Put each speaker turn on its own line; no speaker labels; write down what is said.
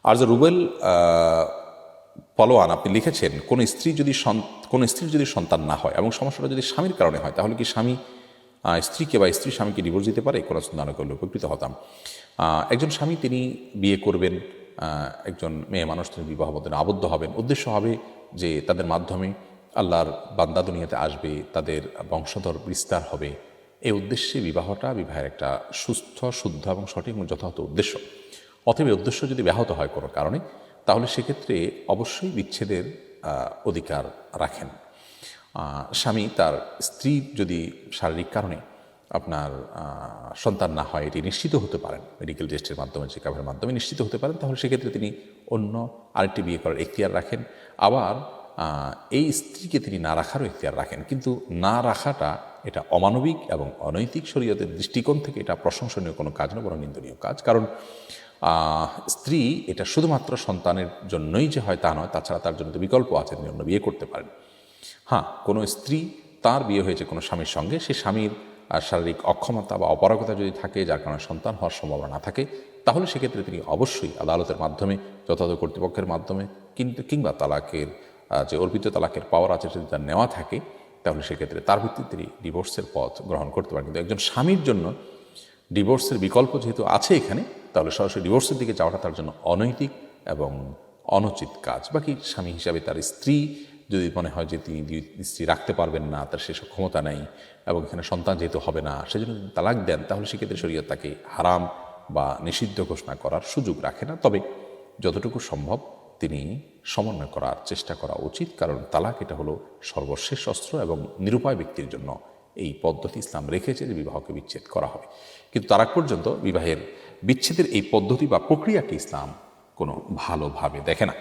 আর যে রুবেল পলোয়ান আপনি লিখেছেন, কোন স্ত্রীর যদি সন্তান না হয় এবং সমস্যাটা যদি স্বামীর কারণে হয়, তাহলে কি স্বামী স্ত্রীকে বা স্ত্রী স্বামীকে ডিভোর্স দিতে পারে? কোনো সন্তান করলে উপকৃত হতাম। একজন স্বামী তিনি বিয়ে করবেন, একজন মেয়ে মানুষ তিনি বিবাহ বন্ধনে আবদ্ধ হবেন, উদ্দেশ্য হবে যে তাদের মাধ্যমে আল্লাহর বান্দা দুনিয়াতে আসবে, তাদের বংশধর বিস্তার হবে। এই উদ্দেশ্যে বিবাহের একটা সুস্থ, শুদ্ধ এবং সঠিক এবং যথাযথ উদ্দেশ্য। অতএব উদ্দেশ্য যদি ব্যাহত হয় কোনো কারণে, তাহলে সেক্ষেত্রে অবশ্যই বিচ্ছেদের অধিকার রাখেন। স্বামী তার স্ত্রীর যদি শারীরিক কারণে আপনার সন্তান না হয় এটি নিশ্চিত হতে পারেন, মেডিকেল টেস্টের মাধ্যমে, চেকআপের মাধ্যমে নিশ্চিত হতে পারেন, তাহলে সেক্ষেত্রে তিনি অন্য আরেকটি বিয়ে করার এখতিয়ার রাখেন। আবার এই স্ত্রীকে তিনি না রাখারও এখতিয়ার রাখেন। কিন্তু না রাখাটা এটা অমানবিক এবং অনৈতিক, শরীয়তের দৃষ্টিকোণ থেকে এটা প্রশংসনীয় কোনো কাজ নয়, বরং নিন্দনীয় কাজ। কারণ স্ত্রী এটা শুধুমাত্র সন্তানের জন্যই যে হয় তা নয়, তাছাড়া তার জন্য তো বিকল্প আছে, তিনি অন্য বিয়ে করতে পারেন। হ্যাঁ, কোনো স্ত্রী তার বিয়ে হয়েছে কোনো স্বামীর সঙ্গে, সে স্বামীর শারীরিক অক্ষমতা বা অপারগতা যদি থাকে, যার কারণে সন্তান হওয়ার সম্ভাবনা না থাকে, তাহলে সেক্ষেত্রে তিনি অবশ্যই আদালতের মাধ্যমে, যথাযথ কর্তৃপক্ষের মাধ্যমে, কিংবা তালাকের যে অর্পিত তালাকের পাওয়ার আছে যদি তার নেওয়া থাকে, তাহলে সেক্ষেত্রে তার ভিত্তিতে তিনি ডিভোর্সের পথ গ্রহণ করতে পারেন। কিন্তু একজন স্বামীর জন্য ডিভোর্সের বিকল্প যেহেতু আছে এখানে, তাহলে সরাসরি ডিভোর্সের দিকে যাওয়াটা তার জন্য অনৈতিক এবং অনুচিত কাজ। বাকি স্বামী হিসাবে তার স্ত্রী যদি মনে হয় যে তিনি স্ত্রী রাখতে পারবেন না, তার সেসব ক্ষমতা নেই, এবং এখানে সন্তান যেহেতু হবে না, সেজন্য যদি তালাক দেন, তাহলে সেক্ষেত্রে শরীয়ত তাকে হারাম বা নিষিদ্ধ ঘোষণা করার সুযোগ রাখে না। তবে যতটুকু সম্ভব তিনি সমন্বয় করার চেষ্টা করা উচিত, কারণ তালাক এটা হলো সর্বশেষ অস্ত্র এবং নিরুপায় ব্যক্তির জন্য এই পদ্ধতি ইসলাম রেখেছে যে বিবাহকে বিচ্ছেদ করা হবে। কিন্তু তার আগ পর্যন্ত বিচ্ছেদের এই পদ্ধতি বা প্রক্রিয়াকে ইসলাম কোনো ভালোভাবে দেখে না।